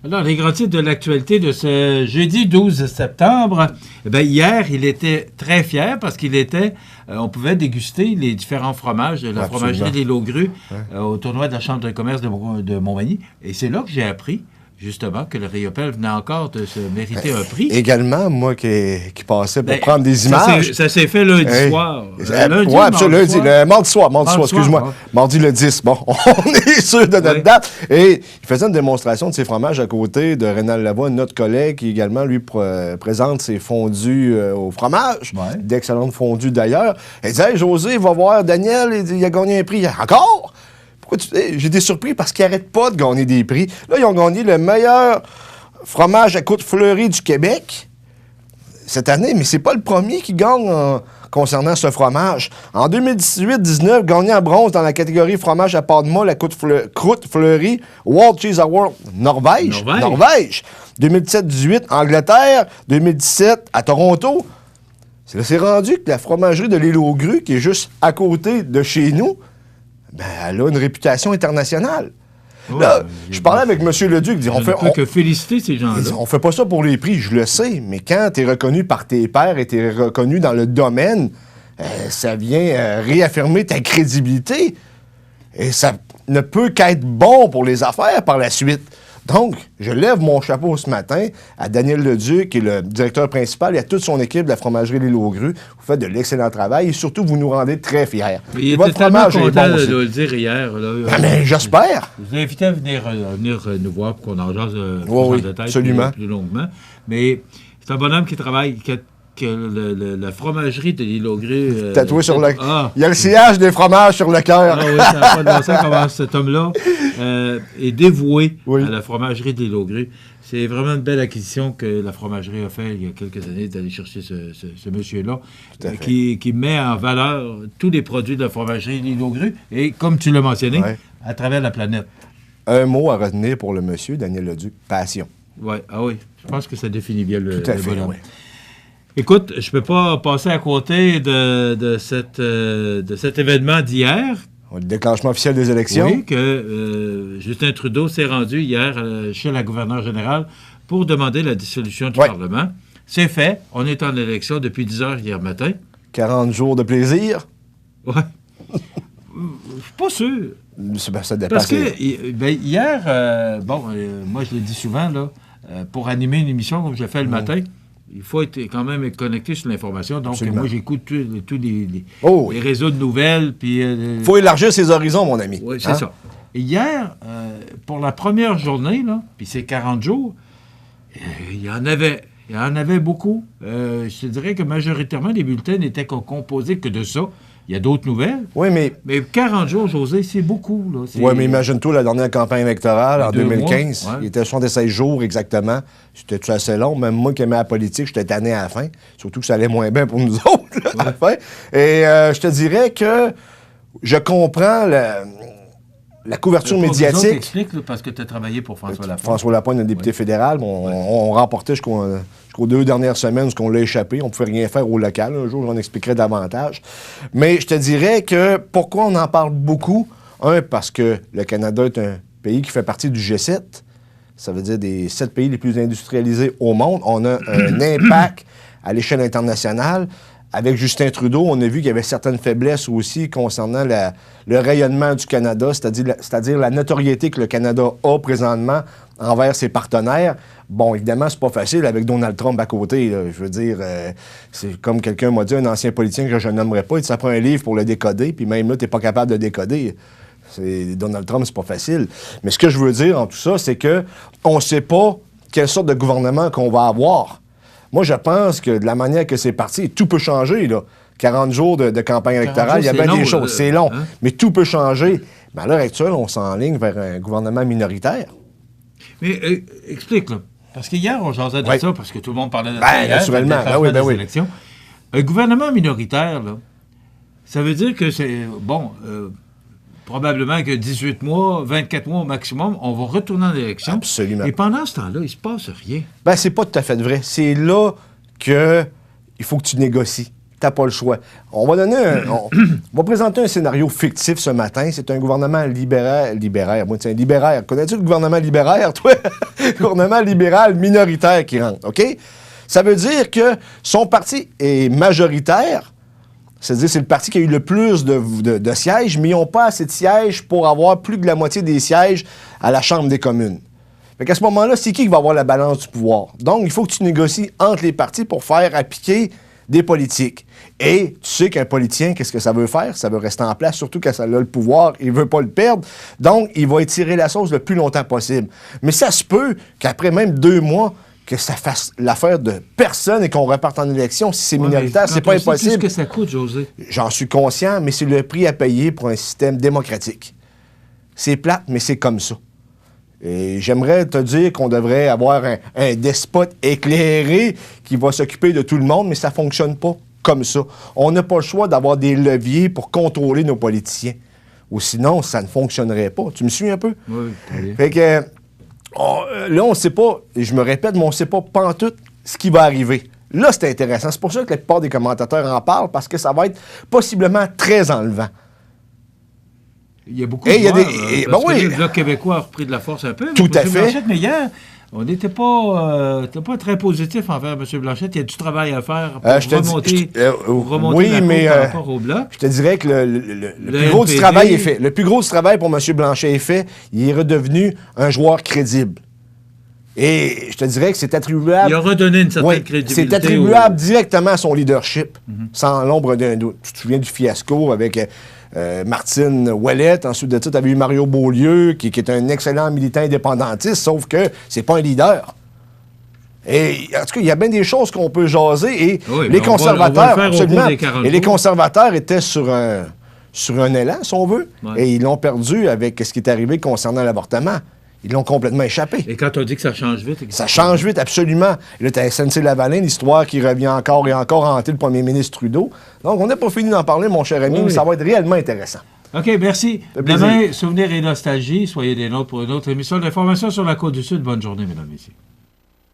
Alors, les grands titres de l'actualité de ce jeudi 12 septembre. Eh bien, hier, il était très fier parce on pouvait déguster les différents fromages de la fromagerie des Laugrue au tournoi de la Chambre de commerce de Montmagny. Et c'est là que j'ai appris, justement, que le Riopelle venait encore de se mériter un prix. Également, moi qui passais pour prendre des images. Ça s'est fait lundi soir. Mardi soir, excuse-moi. Mardi le 10. Bon, on est sûr de notre date. Et il faisait une démonstration de ses fromages à côté de Rénal Lavoie, notre collègue, qui également, lui, présente ses fondus au fromage. Ouais. D'excellentes fondus, d'ailleurs. Il disait, hey, José, va voir Daniel, il a gagné un prix. Encore? J'ai été surpris parce qu'ils n'arrêtent pas de gagner des prix. Là, ils ont gagné le meilleur fromage à côte fleurie du Québec cette année, mais c'est pas le premier qui gagne concernant ce fromage. En 2018-19, gagné en bronze dans la catégorie fromage à pâte molle à croûte fleurie, World Cheese Award Norvège. 2017-18, Angleterre. 2017, à Toronto. C'est rendu que la fromagerie de l'île aux Grues, qui est juste à côté de chez nous, ben, elle a une réputation internationale. Oh, là, je parlais avec M. Leduc, il dit, on peut que féliciter ces gens-là. On fait pas ça pour les prix, je le sais, mais quand tu es reconnu par tes pairs et tu es reconnu dans le domaine, ça vient réaffirmer ta crédibilité. Et ça ne peut qu'être bon pour les affaires par la suite. Donc, je lève mon chapeau ce matin à Daniel Leduc, qui est le directeur principal, et à toute son équipe de la fromagerie L'Île aux Grues. Vous faites de l'excellent travail et surtout, vous nous rendez très fiers. Il était tellement content de le dire hier. Là, mais j'espère. Je vous invite à venir nous voir pour qu'on en jase en détail absolument. Plus longuement. Mais c'est un bonhomme qui travaille... la fromagerie de l'Île aux Grues... tatoué sur le... Il y a le sillage des fromages sur le cœur. Ah oui, ça n'a pas de bon sens comment cet homme-là est dévoué à la fromagerie de l'Île aux Grues. C'est vraiment une belle acquisition que la fromagerie a fait il y a quelques années d'aller chercher ce monsieur-là qui met en valeur tous les produits de la fromagerie de l'Île aux Grues et, comme tu l'as mentionné, à travers la planète. Un mot à retenir pour le monsieur, Daniel Leduc, passion. Oui, je pense que ça définit bien le bonhomme. Oui. Écoute, je ne peux pas passer à côté de cet événement d'hier. Le déclenchement officiel des élections. Oui, que Justin Trudeau s'est rendu hier chez la gouverneure générale pour demander la dissolution du Parlement. C'est fait. On est en élection depuis 10 heures hier matin. 40 jours de plaisir. Oui. Je suis pas sûr. Ça dépend. Parce que hier, moi je le dis souvent, là, pour animer une émission comme je le fais le matin, il faut être quand même connecté sur l'information. Donc, moi, j'écoute tous les réseaux de nouvelles. Il faut élargir ses horizons, mon ami. Oui, c'est ça. Et hier, pour la première journée, là, puis c'est 40 jours, il y en avait beaucoup. Je te dirais que majoritairement, les bulletins n'étaient composés que de ça. Il y a d'autres nouvelles. Oui, mais 40 jours, José, c'est beaucoup. Oui, mais imagine-toi la dernière campagne électorale en 2015. Il était 76 jours exactement. C'était assez long. Même moi qui aimais la politique, j'étais tanné à la fin. Surtout que ça allait moins bien pour nous autres à la fin. Et je te dirais que je comprends la couverture médiatique. Explique, parce que tu as travaillé pour François Lapointe. François Lapointe, un député fédéral. On remportait jusqu'aux 2 dernières semaines ce qu'on l'a échappé. On ne pouvait rien faire au local. Un jour, j'en expliquerai davantage. Mais je te dirais que pourquoi on en parle beaucoup? Parce que le Canada est un pays qui fait partie du G7. Ça veut dire des 7 pays les plus industrialisés au monde. On a un impact à l'échelle internationale. Avec Justin Trudeau, on a vu qu'il y avait certaines faiblesses aussi concernant le rayonnement du Canada, c'est-à-dire la notoriété que le Canada a présentement envers ses partenaires. Bon, évidemment, c'est pas facile avec Donald Trump à côté. Là. Je veux dire, c'est comme quelqu'un m'a dit, un ancien politicien que je nommerai pas, il dit, ça prend un livre pour le décoder, puis même là, t'es pas capable de décoder. Donald Trump, c'est pas facile. Mais ce que je veux dire en tout ça, c'est que on sait pas quelle sorte de gouvernement qu'on va avoir. Moi, je pense que de la manière que c'est parti, tout peut changer, là. 40 jours de campagne électorale, il y a bien des choses. C'est long, mais tout peut changer. Mais à l'heure actuelle, on s'enligne vers un gouvernement minoritaire. Mais explique, là. Parce qu'hier, on jasait de ça, parce que tout le monde parlait de ça hier, naturellement. des élections. Un gouvernement minoritaire, là, ça veut dire que c'est... probablement que 18 mois, 24 mois au maximum, on va retourner en élection. Absolument. Et pendant ce temps-là, il ne se passe rien. C'est pas tout à fait vrai. C'est là qu'il faut que tu négocies. t'as pas le choix. On va présenter un scénario fictif ce matin. C'est un gouvernement libéraire. Moi, c'est un libéraire. Connais-tu le gouvernement libéraire, toi? Gouvernement libéral minoritaire qui rentre, OK? Ça veut dire que son parti est majoritaire. C'est-à-dire c'est le parti qui a eu le plus de sièges, mais ils n'ont pas assez de sièges pour avoir plus que la moitié des sièges à la Chambre des communes. Fait qu'à ce moment-là, c'est qui va avoir la balance du pouvoir? Donc, il faut que tu négocies entre les partis pour faire appliquer des politiques. Et tu sais qu'un politicien, qu'est-ce que ça veut faire? Ça veut rester en place, surtout quand ça a le pouvoir, il ne veut pas le perdre. Donc, il va étirer la sauce le plus longtemps possible. Mais ça se peut qu'après même 2 mois, que ça fasse l'affaire de personne et qu'on reparte en élection. Si c'est minoritaire, c'est pas impossible. Qu'est-ce que ça coûte, José? J'en suis conscient, mais c'est le prix à payer pour un système démocratique. C'est plate, mais c'est comme ça. Et j'aimerais te dire qu'on devrait avoir un despote éclairé qui va s'occuper de tout le monde, mais ça ne fonctionne pas comme ça. On n'a pas le choix d'avoir des leviers pour contrôler nos politiciens. Ou sinon, ça ne fonctionnerait pas. Tu me suis un peu? Oui, très bien. Fait que là, on ne sait pas, et je me répète, mais on ne sait pas pantoute ce qui va arriver. Là, c'est intéressant. C'est pour ça que la plupart des commentateurs en parlent, parce que ça va être possiblement très enlevant. Il y a beaucoup de joueurs, oui. Le Bloc québécois a repris de la force un peu. Tout à fait. Blanchette, mais hier, on n'était pas très positif envers M. Blanchette. Il y a du travail à faire pour remonter par rapport au Bloc. Je te dirais que le plus gros du travail est fait. Le plus gros du travail pour M. Blanchet est fait. Il est redevenu un joueur crédible. Et je te dirais que c'est attribuable... Il a redonné une certaine crédibilité. C'est attribuable directement à son leadership, sans l'ombre d'un doute. Tu te souviens du fiasco avec... Martine Ouellette, ensuite de ça, tu avais eu Mario Beaulieu, qui est un excellent militant indépendantiste, sauf que c'est pas un leader. Et en tout cas, il y a bien des choses qu'on peut jaser, et les conservateurs, absolument, et les conservateurs étaient sur un élan, si on veut, et ils l'ont perdu avec ce qui est arrivé concernant l'avortement. Ils l'ont complètement échappé. Et quand on dit que ça change vite... Ça change vite, absolument. Et là, tu as SNC-Lavalin, l'histoire qui revient encore et encore hanter le premier ministre Trudeau. Donc, on n'a pas fini d'en parler, mon cher ami, mais ça va être réellement intéressant. OK, merci. Demain, Souvenirs et nostalgie. Soyez des nôtres pour une autre émission d'information sur la Côte-du-Sud. Bonne journée, mesdames et messieurs.